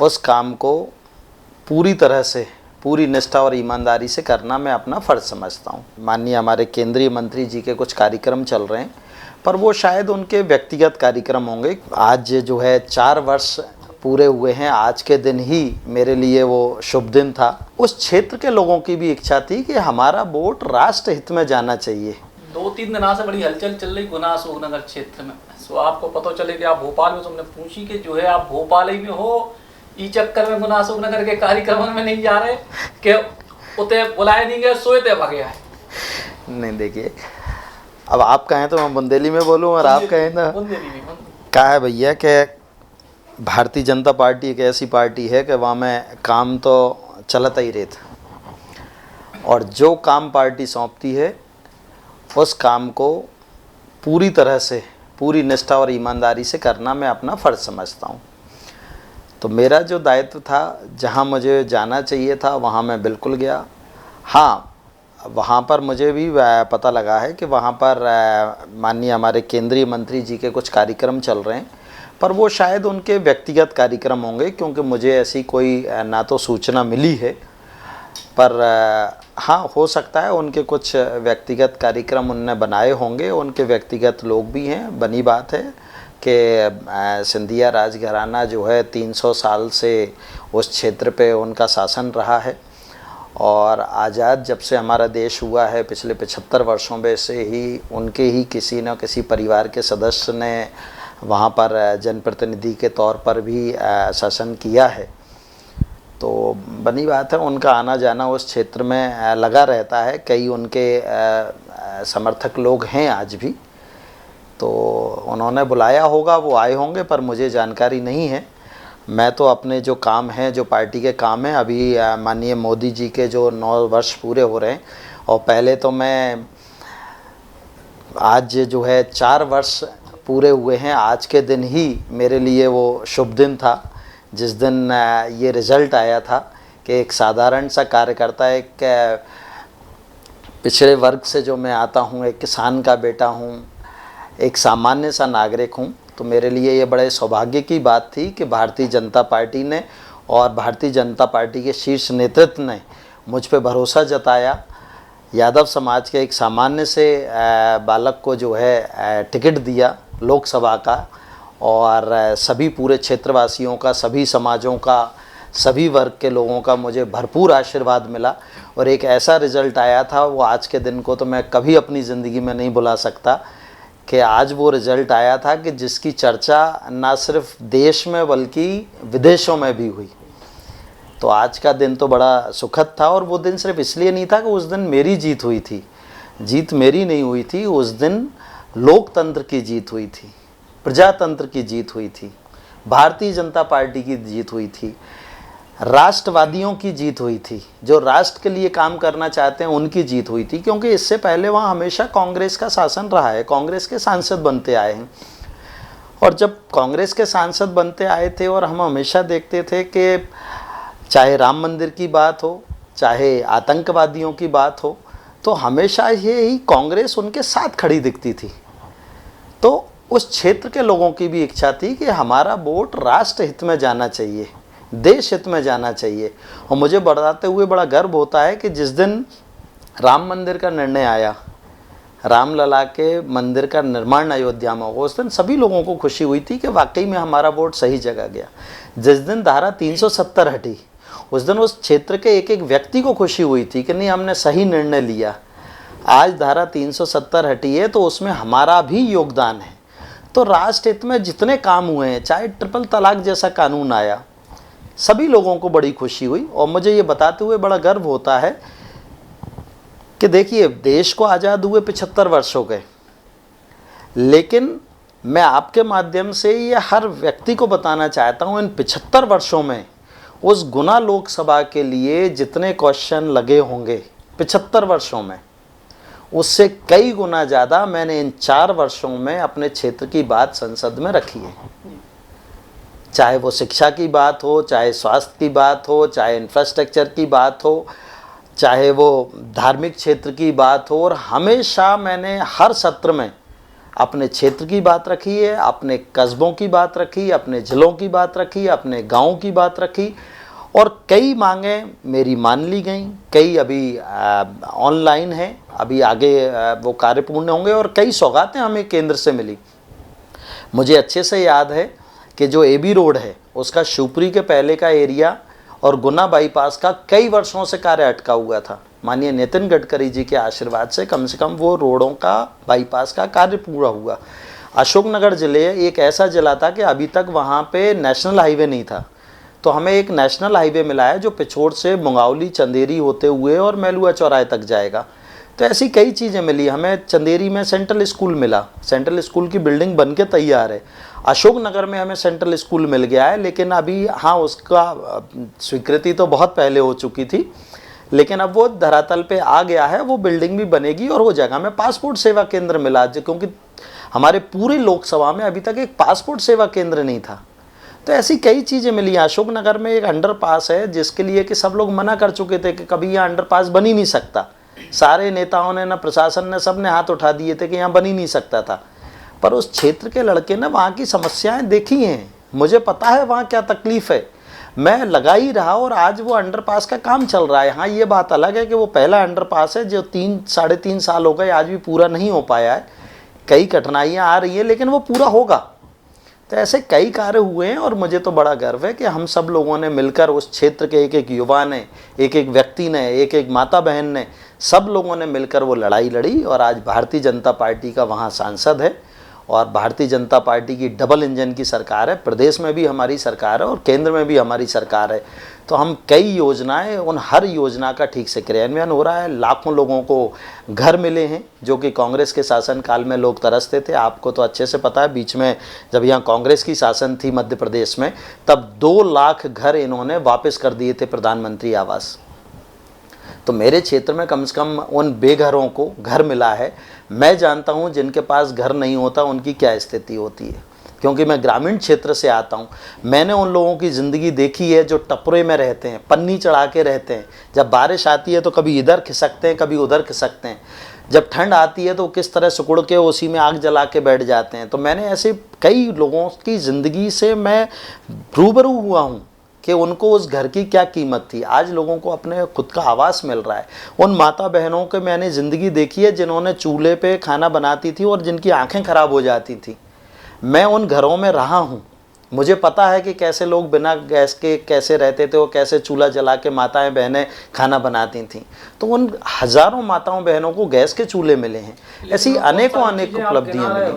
उस काम को पूरी तरह से, पूरी निष्ठा और ईमानदारी से करना मैं अपना फ़र्ज़ समझता हूँ। माननीय हमारे केंद्रीय मंत्री जी के कुछ कार्यक्रम चल रहे हैं, पर वो शायद उनके व्यक्तिगत कार्यक्रम होंगे। आज जो है 4 वर्ष पूरे हुए हैं, आज के दिन ही मेरे लिए वो शुभ दिन था। उस क्षेत्र के लोगों की भी इच्छा थी कि हमारा वोट राष्ट्र हित में जाना चाहिए। 2-3 दिन से बड़ी हलचल चल रही गुना अशोकनगर क्षेत्र में। सो आपको पता चले कि आप भोपाल में, तुमने पूछी कि जो है आप भोपाल ही में हो, ई चक्कर में गुना अशोकनगर के कार्यक्रम में नहीं जा रहे कि उते बुलाए नहीं गए, सोए भगे आए। नहीं, देखिए, अब आप कहें तो मैं बुंदेली में बोलूँ और आप कहें ना, क्या है भैया कि भारतीय जनता पार्टी एक ऐसी पार्टी है कि वहाँ में काम तो चलता ही रहता, और जो काम पार्टी सौंपती है उस काम को पूरी तरह से, पूरी निष्ठा और ईमानदारी से करना मैं अपना फ़र्ज़ समझता हूँ। तो मेरा जो दायित्व था, जहाँ मुझे जाना चाहिए था वहाँ मैं बिल्कुल गया। हाँ, वहाँ पर मुझे भी पता लगा है कि वहाँ पर माननीय हमारे केंद्रीय मंत्री जी के कुछ कार्यक्रम चल रहे हैं, पर वो शायद उनके व्यक्तिगत कार्यक्रम होंगे, क्योंकि मुझे ऐसी कोई ना तो सूचना मिली है, पर हाँ, हो सकता है उनके कुछ व्यक्तिगत कार्यक्रम उनने बनाए होंगे। उनके व्यक्तिगत लोग भी हैं। बनी बात है कि सिंधिया राजघराना जो है 300 साल से उस क्षेत्र पे उनका शासन रहा है, और आज़ाद जब से हमारा देश हुआ है पिछले 75 वर्षों में से ही उनके ही किसी न किसी परिवार के सदस्य ने वहाँ पर जनप्रतिनिधि के तौर पर भी शासन किया है। तो बनी बात है, उनका आना जाना उस क्षेत्र में लगा रहता है। कई उनके समर्थक लोग हैं आज भी, तो उन्होंने बुलाया होगा, वो आए होंगे, पर मुझे जानकारी नहीं है। मैं तो अपने जो काम हैं, जो पार्टी के काम हैं, अभी माननीय मोदी जी के जो 9 वर्ष पूरे हो रहे हैं, और पहले तो मैं आज जो है 4 वर्ष पूरे हुए हैं, आज के दिन ही मेरे लिए वो शुभ दिन था, जिस दिन ये रिज़ल्ट आया था कि एक साधारण सा कार्यकर्ता, एक पिछड़े वर्ग से जो मैं आता हूँ, एक किसान का बेटा हूँ, एक सामान्य सा नागरिक हूँ, तो मेरे लिए ये बड़े सौभाग्य की बात थी कि भारतीय जनता पार्टी ने और भारतीय जनता पार्टी के शीर्ष नेतृत्व ने मुझ पे भरोसा जताया। यादव समाज के एक सामान्य से बालक को जो है टिकट दिया लोकसभा का, और सभी पूरे क्षेत्रवासियों का, सभी समाजों का, सभी वर्ग के लोगों का मुझे भरपूर आशीर्वाद मिला, और एक ऐसा रिज़ल्ट आया था, वो आज के दिन को तो मैं कभी अपनी ज़िंदगी में नहीं भुला सकता, कि आज वो रिज़ल्ट आया था कि जिसकी चर्चा ना सिर्फ देश में बल्कि विदेशों में भी हुई। तो आज का दिन तो बड़ा सुखद था, और वो दिन सिर्फ इसलिए नहीं था कि उस दिन मेरी जीत हुई थी। जीत मेरी नहीं हुई थी, उस दिन लोकतंत्र की जीत हुई थी, प्रजातंत्र की जीत हुई थी, भारतीय जनता पार्टी की जीत हुई थी, राष्ट्रवादियों की जीत हुई थी, जो राष्ट्र के लिए काम करना चाहते हैं उनकी जीत हुई थी। क्योंकि इससे पहले वहाँ हमेशा कांग्रेस का शासन रहा है, कांग्रेस के सांसद बनते आए हैं, और जब कांग्रेस के सांसद बनते आए थे और हम हमेशा देखते थे कि चाहे राम मंदिर की बात हो, चाहे आतंकवादियों की बात हो, तो हमेशा ही कांग्रेस उनके साथ खड़ी दिखती थी। तो उस क्षेत्र के लोगों की भी इच्छा थी कि हमारा वोट राष्ट्र हित में जाना चाहिए, देश हित में जाना चाहिए। और मुझे बताते हुए बड़ा गर्व होता है कि जिस दिन राम मंदिर का निर्णय आया, रामलला के मंदिर का निर्माण अयोध्या में होगा, उस दिन सभी लोगों को खुशी हुई थी कि वाकई में हमारा वोट सही जगह गया। जिस दिन धारा 370 हटी, उस दिन उस क्षेत्र के एक एक व्यक्ति को खुशी हुई थी कि नहीं, हमने सही निर्णय लिया। आज धारा 370 हटी है, तो उसमें हमारा भी योगदान है। तो राष्ट्र हित में जितने काम हुए हैं, चाहे ट्रिपल तलाक जैसा कानून आया, सभी लोगों को बड़ी खुशी हुई। और मुझे ये बताते हुए बड़ा गर्व होता है कि देखिए, देश को आज़ाद हुए 75 वर्ष हो गए, लेकिन मैं आपके माध्यम से ये हर व्यक्ति को बताना चाहता हूँ, इन 75 वर्षों में उस गुना लोकसभा के लिए जितने क्वेश्चन लगे होंगे 75 वर्षों में, उससे कई गुना ज़्यादा मैंने इन 4 वर्षों में अपने क्षेत्र की बात संसद में रखी है। चाहे वो शिक्षा की बात हो, चाहे स्वास्थ्य की बात हो, चाहे इंफ्रास्ट्रक्चर की बात हो, चाहे वो धार्मिक क्षेत्र की बात हो, और हमेशा मैंने हर सत्र में अपने क्षेत्र की बात रखी है, अपने कस्बों की बात रखी, अपने ज़िलों की बात रखी, अपने गाँव की बात रखी, और कई मांगें मेरी मान ली गई, कई अभी ऑनलाइन हैं, अभी आगे वो कार्य पूर्ण होंगे, और कई सौगातें हमें केंद्र से मिली। मुझे अच्छे से याद है कि जो एबी रोड है उसका शिवपुरी के पहले का एरिया और गुना बाईपास का कई वर्षों से कार्य अटका हुआ था। माननीय नितिन गडकरी जी के आशीर्वाद से कम वो रोडों का, बाईपास का कार्य पूरा हुआ। अशोकनगर ज़िले एक ऐसा ज़िला था कि अभी तक वहाँ पे नेशनल हाईवे नहीं था, तो हमें एक नेशनल हाईवे मिला है जो पिछोर से मुंगावली, चंदेरी होते हुए और मेलुआ चौराहे तक जाएगा। तो ऐसी कई चीज़ें मिली हमें। चंदेरी में सेंट्रल स्कूल मिला, सेंट्रल स्कूल की बिल्डिंग बन के तैयार है। अशोकनगर में हमें सेंट्रल स्कूल मिल गया है, लेकिन अभी हाँ उसका स्वीकृति तो बहुत पहले हो चुकी थी, लेकिन अब वो धरातल पे आ गया है, वो बिल्डिंग भी बनेगी और हो जाएगा। हमें पासपोर्ट सेवा केंद्र मिला, क्योंकि हमारे पूरे लोकसभा में अभी तक एक पासपोर्ट सेवा केंद्र नहीं था। तो ऐसी कई चीज़ें मिली। अशोकनगर में एक अंडरपास है जिसके लिए कि सब लोग मना कर चुके थे कि कभी यहाँ अंडरपास बन ही नहीं सकता। सारे नेताओं ने, ना प्रशासन ने, सब ने हाथ उठा दिए थे कि यहाँ बन ही नहीं सकता था। पर उस क्षेत्र के लड़के ने वहाँ की समस्याएं देखी हैं, मुझे पता है वहाँ क्या तकलीफ़ है, मैं लगा ही रहा, और आज वो अंडरपास का काम चल रहा है। हाँ ये बात अलग है कि वो पहला अंडरपास है जो 3-3.5 साल हो गए, आज भी पूरा नहीं हो पाया है, कई कठिनाइयाँ आ रही हैं, लेकिन वो पूरा होगा। तो ऐसे कई कार्य हुए हैं, और मुझे तो बड़ा गर्व है कि हम सब लोगों ने मिलकर, उस क्षेत्र के एक एक युवा ने, एक एक व्यक्ति ने, एक एक माता बहन ने, सब लोगों ने मिलकर वो लड़ाई लड़ी, और आज भारतीय जनता पार्टी का वहाँ सांसद है, और भारतीय जनता पार्टी की डबल इंजन की सरकार है। प्रदेश में भी हमारी सरकार है और केंद्र में भी हमारी सरकार है। तो हम कई योजनाएं, उन हर योजना का ठीक से क्रियान्वयन हो रहा है। लाखों लोगों को घर मिले हैं, जो कि कांग्रेस के शासनकाल में लोग तरसते थे। आपको तो अच्छे से पता है, बीच में जब यहाँ कांग्रेस की शासन थी मध्य प्रदेश में, तब 2 लाख घर इन्होंने वापस कर दिए थे प्रधानमंत्री आवास। तो मेरे क्षेत्र में कम से कम उन बेघरों को घर मिला है। मैं जानता हूँ जिनके पास घर नहीं होता उनकी क्या स्थिति होती है, क्योंकि मैं ग्रामीण क्षेत्र से आता हूँ। मैंने उन लोगों की ज़िंदगी देखी है जो टपरे में रहते हैं, पन्नी चढ़ा के रहते हैं। जब बारिश आती है तो कभी इधर खिसकते हैं, कभी उधर खिसकते हैं। जब ठंड आती है तो किस तरह सिकुड़ के उसी में आग जला के बैठ जाते हैं। तो मैंने ऐसे कई लोगों की ज़िंदगी से मैं रूबरू हुआ हूँ कि उनको उस घर की क्या कीमत थी। आज लोगों को अपने खुद का आवास मिल रहा है। उन माता बहनों के मैंने ज़िंदगी देखी है जिन्होंने चूल्हे पे खाना बनाती थी और जिनकी आंखें ख़राब हो जाती थी। मैं उन घरों में रहा हूँ, मुझे पता है कि कैसे लोग बिना गैस के कैसे रहते थे और कैसे चूल्हा जला के माताएं बहनें खाना बनाती थीं। तो उन हज़ारों माताओं बहनों को गैस के चूल्हे मिले हैं। ऐसी अनेकों उपलब्धियाँ मिली।